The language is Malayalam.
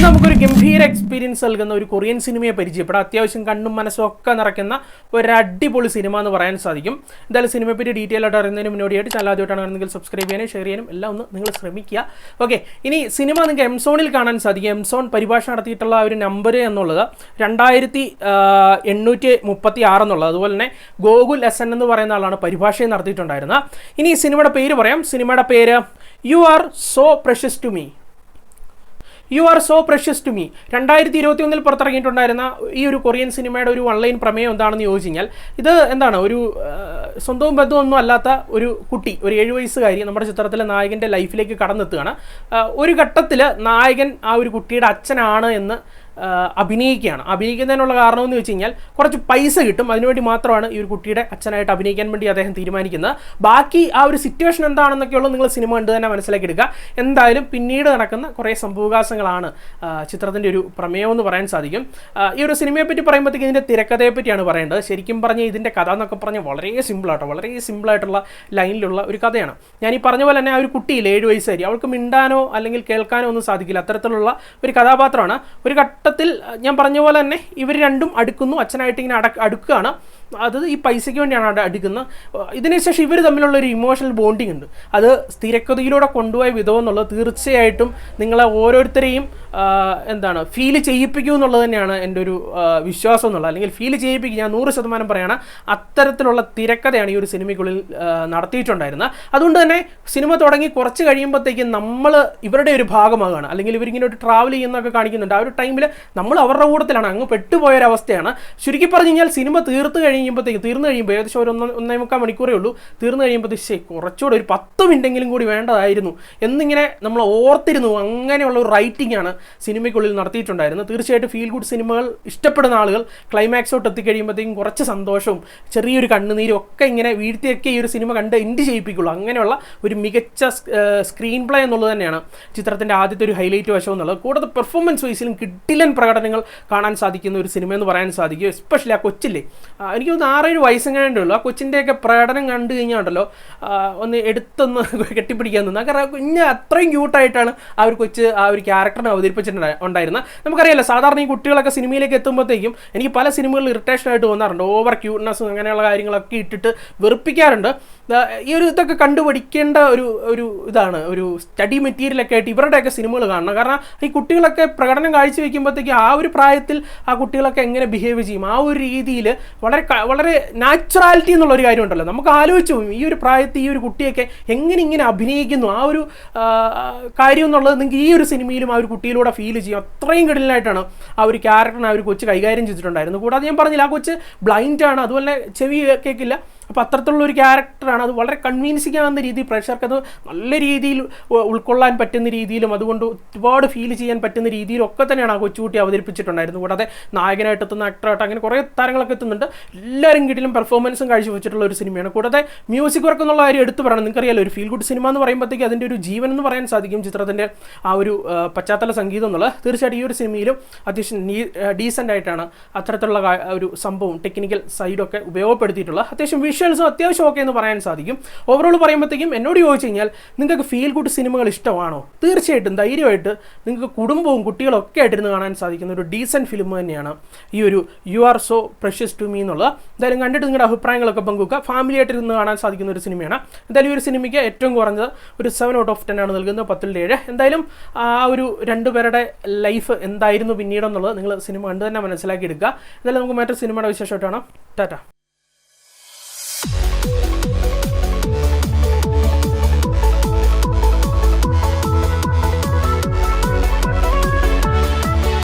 നമുക്കൊരു ഗംഭീര എക്സ്പീരിയൻസ് നൽകുന്ന ഒരു കൊറിയൻ സിനിമയെ പരിചയപ്പെടാം. അത്യാവശ്യം കണ്ണും മനസ്സും ഒക്കെ നിറയ്ക്കുന്ന ഒരു അടിപൊളി സിനിമ എന്ന് പറയാൻ സാധിക്കും. എന്തായാലും സിനിമയെ പറ്റി ഡീറ്റെയിൽ ആയിട്ട് അറിയുന്നതിന് മുന്നോടിയായിട്ട് ചാനൽ ആദ്യമായിട്ടാണ് കാണുന്നതെങ്കിൽ സബ്സ്ക്രൈബ് ചെയ്യാനും ഷെയർ ചെയ്യാനും എല്ലാം ഒന്ന് നിങ്ങൾ ശ്രമിക്കുക. ഓക്കെ, ഇനി സിനിമ നിങ്ങൾക്ക് എംസോണിൽ കാണാൻ സാധിക്കും. എംസോൺ പരിഭാഷ നടത്തിയിട്ടുള്ള ഒരു നമ്പർ എന്നുള്ളത് 2836 എന്നുള്ളത്. അതുപോലെ തന്നെ ഗോകുൽ SN എന്ന് പറയുന്ന ആളാണ് പരിഭാഷയും നടത്തിയിട്ടുണ്ടായിരുന്നത്. ഇനി സിനിമയുടെ പേര് പറയാം. സിനിമയുടെ പേര് you are so precious to me. You are so precious to me 2021 പുറത്തിറങ്ങിയിട്ടുണ്ടായിരുന്ന ഈ ഒരു കൊറിയൻ സിനിമയുടെ ഒരു ഓൺലൈൻ പ്രമേയം എന്താണെന്ന് ചോദിച്ചു കഴിഞ്ഞാൽ, ഇത് എന്താണ്, ഒരു സ്വന്തവും ബന്ധമൊന്നും അല്ലാത്ത ഒരു കുട്ടി, ഒരു 7 വയസ്സുകാരി നമ്മുടെ ചിത്രത്തിലെ നായകൻ്റെ ലൈഫിലേക്ക് കടന്നെത്തുകയാണ്. ഒരു ഘട്ടത്തിൽ നായകൻ ആ ഒരു കുട്ടിയുടെ അച്ഛനാണ് എന്ന് അഭിനയിക്കുന്നതിനുള്ള കാരണമെന്ന് വെച്ച് കഴിഞ്ഞാൽ കുറച്ച് പൈസ കിട്ടും. അതിനുവേണ്ടി മാത്രമാണ് ഈ ഒരു കുട്ടിയുടെ അച്ഛനായിട്ട് അഭിനയിക്കാൻ വേണ്ടി അദ്ദേഹം തീരുമാനിക്കുന്നത്. ബാക്കി ആ ഒരു സിറ്റുവേഷൻ എന്താണെന്നൊക്കെയുള്ളത് നിങ്ങൾ സിനിമ കണ്ട് തന്നെ മനസ്സിലാക്കി എടുക്കുക. എന്തായാലും പിന്നീട് നടക്കുന്ന കുറേ സംഭവവികാസങ്ങളാണ് ചിത്രത്തിൻ്റെ ഒരു പ്രമേയം എന്ന് പറയാൻ സാധിക്കും. ഈ ഒരു സിനിമയെ പറ്റി പറയുമ്പോഴത്തേക്ക് ഇതിൻ്റെ തിരക്കഥയെ പറ്റിയാണ് പറയേണ്ടത്. ശരിക്കും പറഞ്ഞാൽ ഇതിൻ്റെ കഥ എന്നൊക്കെ പറഞ്ഞാൽ വളരെ സിമ്പിളായിട്ടുള്ള ലൈനിലുള്ള ഒരു കഥയാണ്. ഞാൻ ഈ പറഞ്ഞ പോലെ തന്നെ ആ ഒരു കുട്ടിയില്ലേ, 7 വയസ്സുകാരി, അവൾക്ക് മിണ്ടാനോ അല്ലെങ്കിൽ കേൾക്കാനോ ഒന്നും സാധിക്കില്ല. അത്തരത്തിലുള്ള ഒരു കഥാപാത്രമാണ്. ഒരു ഘട്ടത്തിൽ ഞാൻ പറഞ്ഞ പോലെ തന്നെ ഇവർ രണ്ടും അടുക്കുന്നു. അച്ഛനായിട്ട് ഇങ്ങനെ അടുക്കുകയാണ്. അത് ഈ പൈസയ്ക്ക് വേണ്ടിയാണ് അടുക്കുന്നത്. ഇതിനുശേഷം ഇവർ തമ്മിലുള്ള ഒരു ഇമോഷണൽ ബോണ്ടിങ് ഉണ്ട്. അത് സ്ഥിരക്കഥയിലൂടെ കൊണ്ടുപോയ വിധം എന്നുള്ളത് തീർച്ചയായിട്ടും നിങ്ങളെ ഓരോരുത്തരെയും ഫീൽ ചെയ്യിപ്പിക്കും എന്നുള്ളത് തന്നെയാണ് എൻ്റെ ഒരു വിശ്വാസം എന്നുള്ളത്. അല്ലെങ്കിൽ ഫീൽ ചെയ്യിപ്പിക്കും, ഞാൻ 100% പറയാണ്. അത്തരത്തിലുള്ള തിരക്കഥയാണ് ഈ ഒരു സിനിമയ്ക്കുള്ളിൽ നടത്തിയിട്ടുണ്ടായിരുന്നത്. അതുകൊണ്ട് തന്നെ സിനിമ തുടങ്ങി കുറച്ച് കഴിയുമ്പോഴത്തേക്കും നമ്മൾ ഇവരുടെ ഒരു ഭാഗമാകുകയാണ്. അല്ലെങ്കിൽ ഇവരിങ്ങനെ ഒരു ട്രാവൽ ചെയ്യുന്നതൊക്കെ കാണിക്കുന്നുണ്ട്. ആ ഒരു ടൈമിൽ നമ്മൾ അവരുടെ കൂട്ടത്തിലാണ്, അങ്ങ് പെട്ടുപോയൊരവസ്ഥയാണ്. ചുരുക്കി പറഞ്ഞു കഴിഞ്ഞാൽ സിനിമ തീർന്നു കഴിയുമ്പോൾ ഏകദേശം ഒരു 1.25 മണിക്കൂറേ ഉള്ളൂ. തീർന്നു കഴിയുമ്പോഴത്തേക്ക് കുറച്ചുകൂടെ ഒരു 10 മിനിറ്റെങ്കിലും കൂടി വേണ്ടതായിരുന്നു എന്നിങ്ങനെ നമ്മൾ ഓർത്തിരുന്നു. അങ്ങനെയുള്ള ഒരു റൈറ്റിംഗ് ആണ് സിനിമയ്ക്കുള്ളിൽ നടത്തിയിട്ടുണ്ടായിരുന്നത്. തീർച്ചയായിട്ടും ഫീൽ ഗുഡ് സിനിമകൾ ഇഷ്ടപ്പെടുന്ന ആളുകൾ ക്ലൈമാക്സോട്ട് എത്തിക്കഴിയുമ്പോഴത്തേക്കും കുറച്ച് സന്തോഷവും ചെറിയൊരു കണ്ണുനീരും ഒക്കെ ഇങ്ങനെ വീഴ്ത്തിയൊക്കെ ഈ ഒരു സിനിമ കണ്ട് എൻഡ് ചെയ്യിപ്പിക്കുള്ളൂ. അങ്ങനെയുള്ള ഒരു മികച്ച സ്ക്രീൻ പ്ലേ എന്നുള്ളത് തന്നെയാണ് ചിത്രത്തിൻ്റെ ആദ്യത്തെ ഒരു ഹൈലൈറ്റ് വശം എന്നുള്ളത്. കൂടാതെ പെർഫോമൻസ് വൈസിലും കിടിലൻ പ്രകടനങ്ങൾ കാണാൻ സാധിക്കുന്ന ഒരു സിനിമ എന്ന് പറയാൻ സാധിക്കും. എസ്പെഷ്യലി ആ കൊച്ചില്ലേ, എനിക്ക് തോന്നുന്നു 6-7 വയസ്സെങ്ങാണ്ടേ ഉള്ളൂ. ആ കൊച്ചിൻ്റെയൊക്കെ പ്രകടനം കണ്ടു കഴിഞ്ഞാൽ ഉണ്ടല്ലോ, ഒന്ന് എടുത്തൊന്ന് കെട്ടിപ്പിടിക്കാൻ തോന്നുന്നു. കാരണം കുഞ്ഞ് അത്രയും ക്യൂട്ടായിട്ടാണ് ആ ഒരു കൊച്ച് ആ ഒരു ക്യാരക്ടറിനെ അവതരിപ്പിച്ചിട്ടുണ്ടായിരുന്നത്. നമുക്കറിയാലോ, സാധാരണ ഈ കുട്ടികളൊക്കെ സിനിമയിലേക്ക് എത്തുമ്പോഴത്തേക്കും എനിക്ക് പല സിനിമകളിൽ ഇറിറ്റേഷനായിട്ട് തോന്നാറുണ്ട്. ഓവർ ക്യൂട്ട്നെസ്സും അങ്ങനെയുള്ള കാര്യങ്ങളൊക്കെ ഇട്ടിട്ട് വെറുപ്പിക്കാറുണ്ട്. ഈ ഒരു ഇതൊക്കെ കണ്ടുപഠിക്കേണ്ട ഒരു ഇതാണ്, ഒരു സ്റ്റഡി മെറ്റീരിയലൊക്കെ ആയിട്ട് ഇവരുടെയൊക്കെ സിനിമകൾ കാണണം. കാരണം ഈ കുട്ടികളൊക്കെ പ്രകടനം കാഴ്ചവെക്കുമ്പോഴത്തേക്കും ആ ഒരു പ്രായത്തിൽ ആ കുട്ടികളൊക്കെ എങ്ങനെ ബിഹേവ് ചെയ്യും, ആ ഒരു രീതിയിൽ വളരെ നാച്ചുറാലിറ്റി എന്നുള്ളൊരു കാര്യം ഉണ്ടല്ലോ. നമുക്ക് ആലോചിച്ചു ഈ ഒരു പ്രായത്തിൽ ഈ ഒരു കുട്ടിയൊക്കെ ഇങ്ങനെ അഭിനയിക്കുന്നു, ആ ഒരു കാര്യം എന്നുള്ളത് നിങ്ങൾക്ക് ഈ ഒരു സിനിമയിലും ആ ഒരു കുട്ടിയിലൂടെ ഫീൽ ചെയ്യും. അത്രയും കിടലിനായിട്ടാണ് ആ ഒരു ക്യാരക്ടറിനെ ആ ഒരു കൊച്ച് കൈകാര്യം ചെയ്തിട്ടുണ്ടായിരുന്നു. കൂടാതെ ഞാൻ പറഞ്ഞില്ല, ആ കൊച്ച് ബ്ലൈൻഡാണ്, അതുപോലെ ചെവി കേൾക്കില്ല. അപ്പോൾ അത്തരത്തിലുള്ള ഒരു ക്യാരക്ടറാണ്. അത് വളരെ കൺവിൻസിങ് ആകുന്ന രീതിയിൽ പ്രേക്ഷകർക്ക് അത് നല്ല രീതിയിൽ ഉൾക്കൊള്ളാൻ പറ്റുന്ന രീതിയിലും അതുകൊണ്ട് ഒരുപാട് ഫീൽ ചെയ്യാൻ പറ്റുന്ന രീതിയിലും ഒക്കെ തന്നെയാണ് ആ കൊച്ചുകുട്ടി അവതരിപ്പിച്ചിട്ടുണ്ടായിരുന്നു. കൂടാതെ നായകനായിട്ട് എത്തുന്ന ആക്ടറായിട്ട് അങ്ങനെ കുറേ താരങ്ങളൊക്കെ എത്തുന്നുണ്ട്. എല്ലാവരും കിട്ടിലും പെർഫോമൻസും കാഴ്ചവെച്ചിട്ടുള്ള ഒരു സിനിമയാണ്. കൂടാതെ മ്യൂസിക് വർക്ക് എന്നുള്ള കാര്യം എടുത്തു പറയണം. നിങ്ങൾക്കറിയാലോ, ഒരു ഫീൽ ഗുഡ് സിനിമ എന്ന് പറയുമ്പോഴത്തേക്ക് അതിൻ്റെ ഒരു ജീവൻ എന്ന് പറയാൻ സാധിക്കും ചിത്രത്തിൻ്റെ ആ ഒരു പശ്ചാത്തല സംഗീതം എന്നുള്ളത്. തീർച്ചയായിട്ടും ഈ ഒരു സിനിമയിലും അത്യാവശ്യം ഡീസൻ്റ് ആയിട്ടാണ് അത്തരത്തിലുള്ള ഒരു സംഭവം ടെക്നിക്കൽ സൈഡൊക്കെ ഉപയോഗപ്പെടുത്തിയിട്ടുള്ളത്. അത്യാവശ്യം വിഷ്വൽസും അത്യാവശ്യം ഓക്കെ എന്ന് പറയാൻ സാധിക്കും. ഓവറോൾ പറയുമ്പോഴത്തേക്കും എന്നോട് ചോദിച്ചു കഴിഞ്ഞാൽ നിങ്ങൾക്ക് ഫീൽ ഗുഡ് സിനിമകൾ ഇഷ്ടമാണോ, തീർച്ചയായിട്ടും ധൈര്യമായിട്ട് നിങ്ങൾക്ക് കുടുംബവും കുട്ടികളൊക്കെ ആയിട്ടിരുന്ന് കാണാൻ സാധിക്കുന്ന ഒരു ഡീസൻറ്റ് ഫിലിം തന്നെയാണ് ഈ ഒരു you are so precious to me എന്നുള്ളത്. എന്തായാലും കണ്ടിട്ട് നിങ്ങളുടെ അഭിപ്രായങ്ങളൊക്കെ പങ്കുവെക്കുക. ഫാമിലി ആയിട്ടിരുന്ന് കാണാൻ സാധിക്കുന്ന ഒരു സിനിമയാണ്. എന്തായാലും ഈ ഒരു സിനിമയ്ക്ക് ഏറ്റവും കുറഞ്ഞത് ഒരു 7/10 ആണ് നൽകുന്നത്, 10/7. എന്തായാലും ആ ഒരു രണ്ടുപേരുടെ ലൈഫ് എന്തായിരുന്നു പിന്നീടെന്നുള്ളത് നിങ്ങൾ സിനിമ കണ്ട് തന്നെ മനസ്സിലാക്കി എടുക്കുക. എന്തായാലും നമുക്ക് മറ്റൊരു സിനിമയുടെ വിശേഷമായിട്ടാണ്. ടാറ്റ.